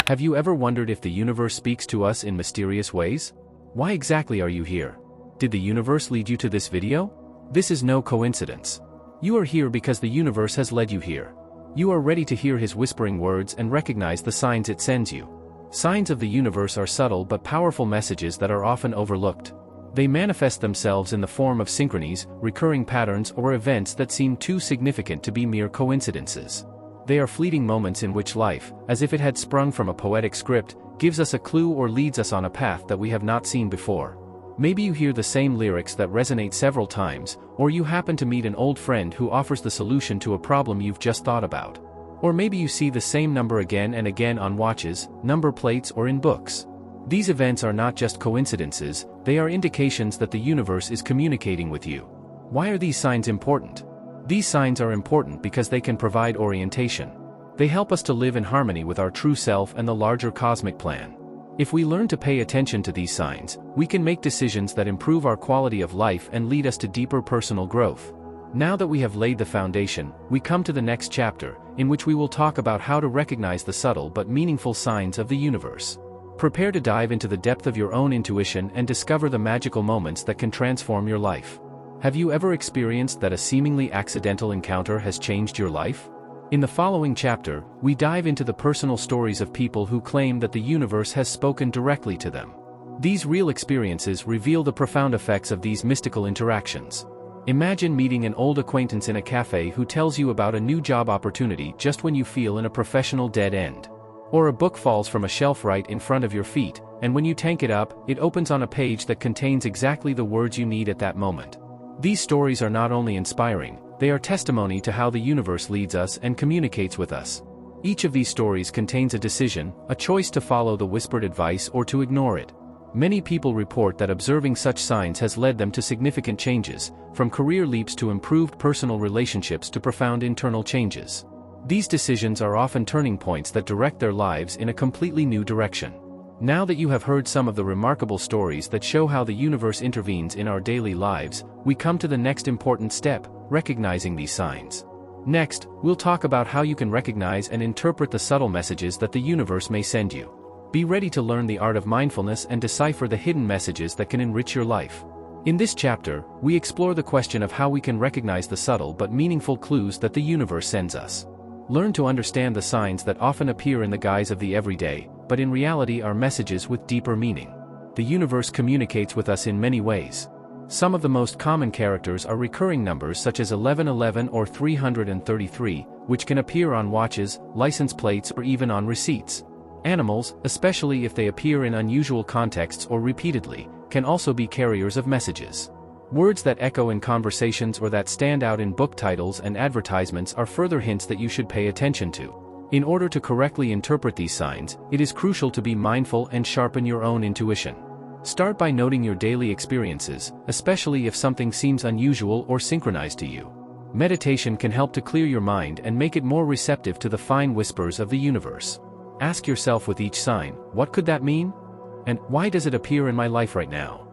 Have you ever wondered if the universe speaks to us in mysterious ways? Why exactly are you here? Did the universe lead you to this video? This is no coincidence. You are here because the universe has led you here. You are ready to hear his whispering words and recognize the signs it sends you. Signs of the universe are subtle but powerful messages that are often overlooked. They manifest themselves in the form of synchronies, recurring patterns, or events that seem too significant to be mere coincidences. They are fleeting moments in which life, as if it had sprung from a poetic script, gives us a clue or leads us on a path that we have not seen before. Maybe you hear the same lyrics that resonate several times, or you happen to meet an old friend who offers the solution to a problem you've just thought about. Or maybe you see the same number again and again on watches, number plates, or in books. These events are not just coincidences, they are indications that the universe is communicating with you. Why are these signs important? These signs are important because they can provide orientation. They help us to live in harmony with our true self and the larger cosmic plan. If we learn to pay attention to these signs, we can make decisions that improve our quality of life and lead us to deeper personal growth. Now that we have laid the foundation, we come to the next chapter, in which we will talk about how to recognize the subtle but meaningful signs of the universe. Prepare to dive into the depth of your own intuition and discover the magical moments that can transform your life. Have you ever experienced that a seemingly accidental encounter has changed your life? In the following chapter, we dive into the personal stories of people who claim that the universe has spoken directly to them. These real experiences reveal the profound effects of these mystical interactions. Imagine meeting an old acquaintance in a cafe who tells you about a new job opportunity just when you feel in a professional dead end. Or a book falls from a shelf right in front of your feet, and when you tank it up, it opens on a page that contains exactly the words you need at that moment. These stories are not only inspiring, they are testimony to how the universe leads us and communicates with us. Each of these stories contains a decision, a choice to follow the whispered advice or to ignore it. Many people report that observing such signs has led them to significant changes, from career leaps to improved personal relationships to profound internal changes. These decisions are often turning points that direct their lives in a completely new direction. Now that you have heard some of the remarkable stories that show how the universe intervenes in our daily lives, we come to the next important step, recognizing these signs. Next, we'll talk about how you can recognize and interpret the subtle messages that the universe may send you. Be ready to learn the art of mindfulness and decipher the hidden messages that can enrich your life. In this chapter, we explore the question of how we can recognize the subtle but meaningful clues that the universe sends us. Learn to understand the signs that often appear in the guise of the everyday, but in reality are messages with deeper meaning. The universe communicates with us in many ways. Some of the most common characters are recurring numbers such as 1111 or 333, which can appear on watches, license plates, or even on receipts. Animals, especially if they appear in unusual contexts or repeatedly, can also be carriers of messages. Words that echo in conversations or that stand out in book titles and advertisements are further hints that you should pay attention to. In order to correctly interpret these signs, it is crucial to be mindful and sharpen your own intuition. Start by noting your daily experiences, especially if something seems unusual or synchronized to you. Meditation can help to clear your mind and make it more receptive to the fine whispers of the universe. Ask yourself with each sign, what could that mean? And why does it appear in my life right now?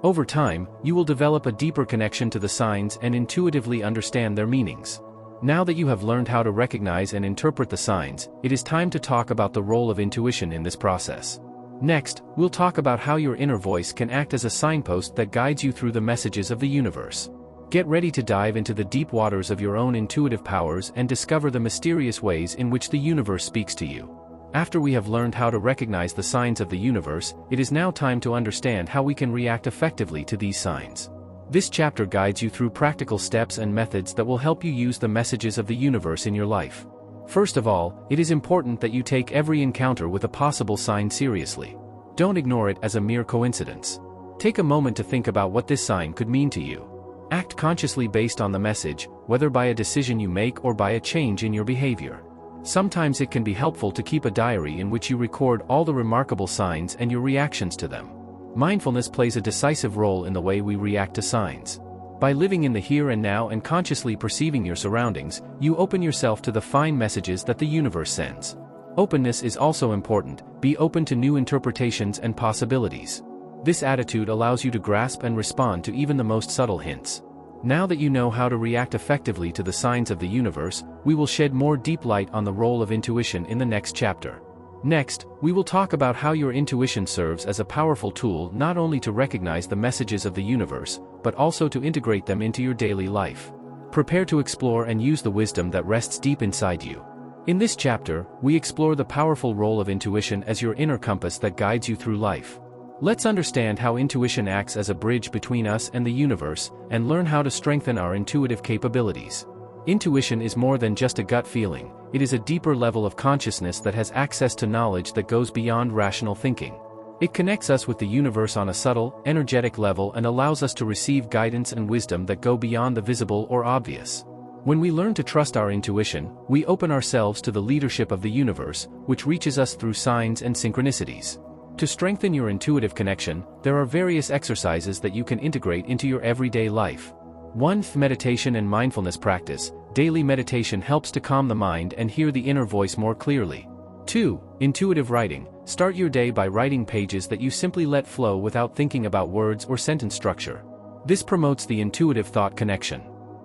Over time, you will develop a deeper connection to the signs and intuitively understand their meanings. Now that you have learned how to recognize and interpret the signs, it is time to talk about the role of intuition in this process. Next, we'll talk about how your inner voice can act as a signpost that guides you through the messages of the universe. Get ready to dive into the deep waters of your own intuitive powers and discover the mysterious ways in which the universe speaks to you. After we have learned how to recognize the signs of the universe, it is now time to understand how we can react effectively to these signs. This chapter guides you through practical steps and methods that will help you use the messages of the universe in your life. First of all, it is important that you take every encounter with a possible sign seriously. Don't ignore it as a mere coincidence. Take a moment to think about what this sign could mean to you. Act consciously based on the message, whether by a decision you make or by a change in your behavior. Sometimes it can be helpful to keep a diary in which you record all the remarkable signs and your reactions to them. Mindfulness plays a decisive role in the way we react to signs. By living in the here and now and consciously perceiving your surroundings, you open yourself to the fine messages that the universe sends. Openness is also important. Be open to new interpretations and possibilities. This attitude allows you to grasp and respond to even the most subtle hints. Now that you know how to react effectively to the signs of the universe, we will shed more deep light on the role of intuition in the next chapter. Next, we will talk about how your intuition serves as a powerful tool not only to recognize the messages of the universe, but also to integrate them into your daily life. Prepare to explore and use the wisdom that rests deep inside you. In this chapter, we explore the powerful role of intuition as your inner compass that guides you through life. Let's understand how intuition acts as a bridge between us and the universe, and learn how to strengthen our intuitive capabilities. Intuition is more than just a gut feeling, it is a deeper level of consciousness that has access to knowledge that goes beyond rational thinking. It connects us with the universe on a subtle, energetic level and allows us to receive guidance and wisdom that go beyond the visible or obvious. When we learn to trust our intuition, we open ourselves to the leadership of the universe, which reaches us through signs and synchronicities. To strengthen your intuitive connection, there are various exercises that you can integrate into your everyday life. 1. Meditation and mindfulness practice. Daily meditation helps to calm the mind and hear the inner voice more clearly. 2. Intuitive writing. Start your day by writing pages that you simply let flow without thinking about words or sentence structure. This promotes the intuitive thought connection.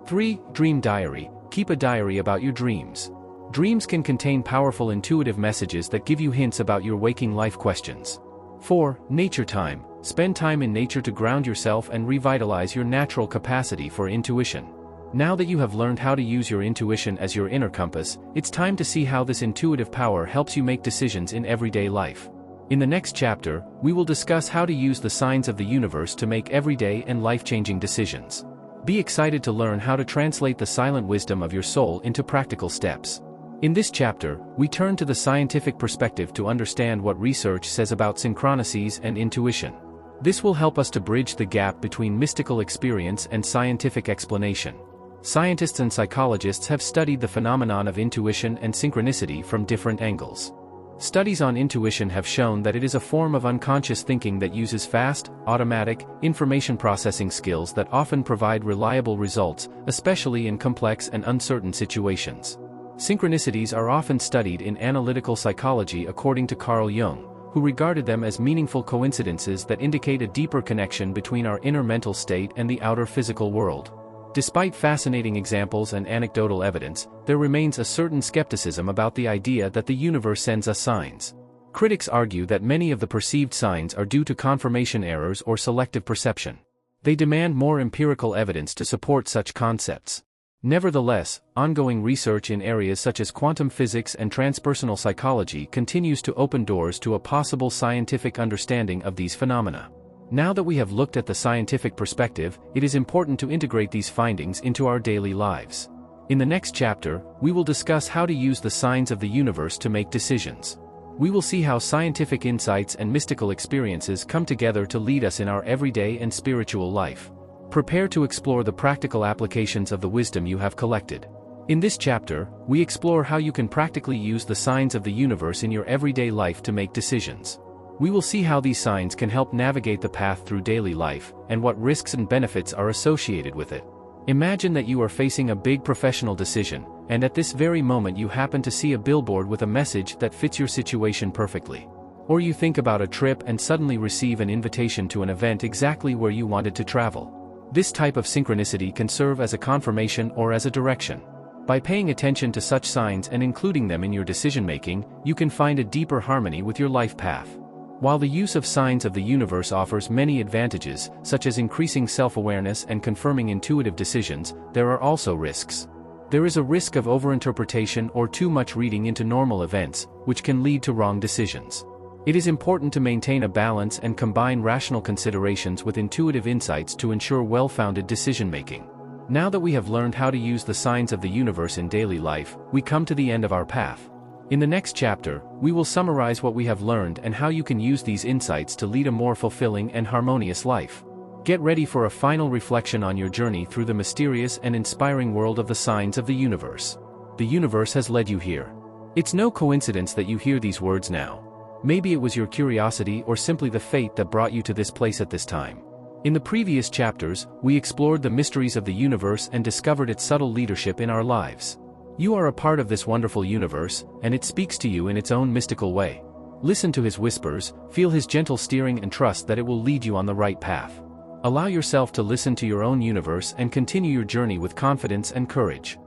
3. Dream diary. Keep a diary about your dreams. Dreams can contain powerful intuitive messages that give you hints about your waking life questions. 4. Nature time. Spend time in nature to ground yourself and revitalize your natural capacity for intuition. Now that you have learned how to use your intuition as your inner compass, it's time to see how this intuitive power helps you make decisions in everyday life. In the next chapter, we will discuss how to use the signs of the universe to make everyday and life-changing decisions. Be excited to learn how to translate the silent wisdom of your soul into practical steps. In this chapter, we turn to the scientific perspective to understand what research says about synchronicities and intuition. This will help us to bridge the gap between mystical experience and scientific explanation. Scientists and psychologists have studied the phenomenon of intuition and synchronicity from different angles. Studies on intuition have shown that it is a form of unconscious thinking that uses fast, automatic, information processing skills that often provide reliable results, especially in complex and uncertain situations. Synchronicities are often studied in analytical psychology according to Carl Jung, who regarded them as meaningful coincidences that indicate a deeper connection between our inner mental state and the outer physical world. Despite fascinating examples and anecdotal evidence, there remains a certain skepticism about the idea that the universe sends us signs. Critics argue that many of the perceived signs are due to confirmation errors or selective perception. They demand more empirical evidence to support such concepts. Nevertheless, ongoing research in areas such as quantum physics and transpersonal psychology continues to open doors to a possible scientific understanding of these phenomena. Now that we have looked at the scientific perspective, it is important to integrate these findings into our daily lives. In the next chapter, we will discuss how to use the signs of the universe to make decisions. We will see how scientific insights and mystical experiences come together to lead us in our everyday and spiritual life. Prepare to explore the practical applications of the wisdom you have collected. In this chapter, we explore how you can practically use the signs of the universe in your everyday life to make decisions. We will see how these signs can help navigate the path through daily life, and what risks and benefits are associated with it. Imagine that you are facing a big professional decision, and at this very moment you happen to see a billboard with a message that fits your situation perfectly. Or you think about a trip and suddenly receive an invitation to an event exactly where you wanted to travel. This type of synchronicity can serve as a confirmation or as a direction. By paying attention to such signs and including them in your decision-making, you can find a deeper harmony with your life path. While the use of signs of the universe offers many advantages, such as increasing self-awareness and confirming intuitive decisions, there are also risks. There is a risk of overinterpretation or too much reading into normal events, which can lead to wrong decisions. It is important to maintain a balance and combine rational considerations with intuitive insights to ensure well-founded decision-making. Now that we have learned how to use the signs of the universe in daily life, we come to the end of our path. In the next chapter, we will summarize what we have learned and how you can use these insights to lead a more fulfilling and harmonious life. Get ready for a final reflection on your journey through the mysterious and inspiring world of the signs of the universe. The universe has led you here. It's no coincidence that you hear these words now. Maybe it was your curiosity or simply the fate that brought you to this place at this time. In the previous chapters, we explored the mysteries of the universe and discovered its subtle leadership in our lives. You are a part of this wonderful universe, and it speaks to you in its own mystical way. Listen to his whispers, feel his gentle steering and trust that it will lead you on the right path. Allow yourself to listen to your own universe and continue your journey with confidence and courage.